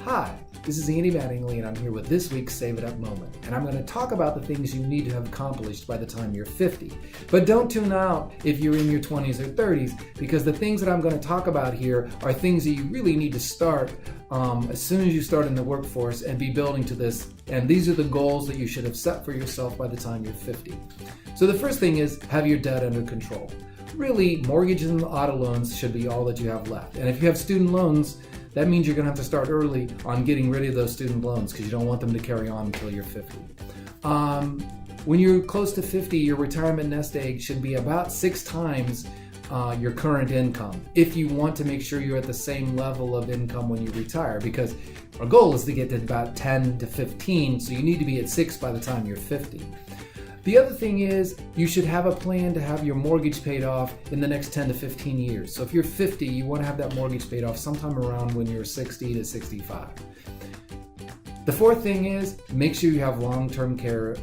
Hi, this is Andy Mattingly, and I'm here with this week's Save It Up moment. And I'm going to talk about the things you need to have accomplished by the time you're 50. But don't tune out if you're in your 20s or 30s, because the things that I'm going to talk about here are things that you really need to start as soon as you start in the workforce and be building to this. And these are the goals that you should have set for yourself by the time you're 50. So the first thing is have your debt under control. Really, mortgages and auto loans should be all that you have left. And if you have student loans, that means you're going to have to start early on getting rid of those student loans because you don't want them to carry on until you're 50. When you're close to 50, your retirement nest egg should be about 6 times your current income if you want to make sure you're at the same level of income when you retire, because our goal is to get to about 10 to 15, so you need to be at 6 by the time you're 50. The other thing is you should have a plan to have your mortgage paid off in the next 10 to 15 years. So if you're 50, you want to have that mortgage paid off sometime around when you're 60 to 65. The fourth thing is make sure you have long-term care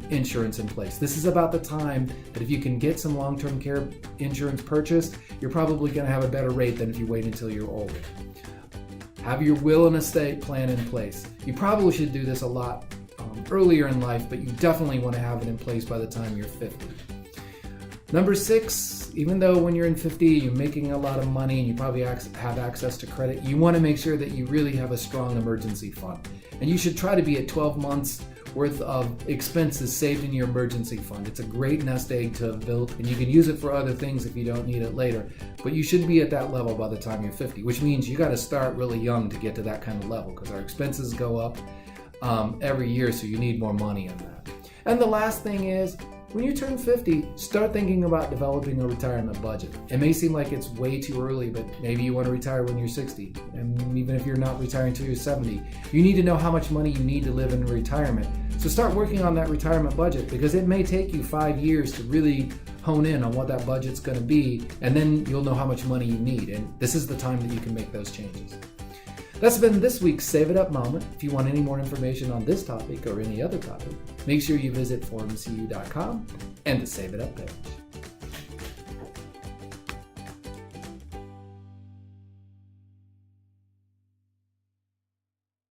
insurance in place. This is about the time that if you can get some long-term care insurance purchased, you're probably going to have a better rate than if you wait until you're older. Have your will and estate plan in place. You probably should do this a lot earlier in life, but you definitely want to have it in place by the time you're 50. Number 6, even though when you're in 50 you're making a lot of money and you probably have access to credit, you want to make sure that you really have a strong emergency fund. And you should try to be at 12 months worth of expenses saved in your emergency fund. It's a great nest egg to have built, and you can use it for other things if you don't need it later. But you should be at that level by the time you're 50, which means you got to start really young to get to that kind of level, because our expenses go up every year, so you need more money in that. And the last thing is, when you turn 50, start thinking about developing a retirement budget. It may seem like it's way too early, but maybe you want to retire when you're 60. And even if you're not retiring until you're 70, you need to know how much money you need to live in retirement. So start working on that retirement budget, because it may take you 5 years to really hone in on what that budget's going to be, and then you'll know how much money you need. And this is the time that you can make those changes. That's been this week's Save It Up moment. If you want any more information on this topic or any other topic, make sure you visit forumcu.com and the Save It Up page.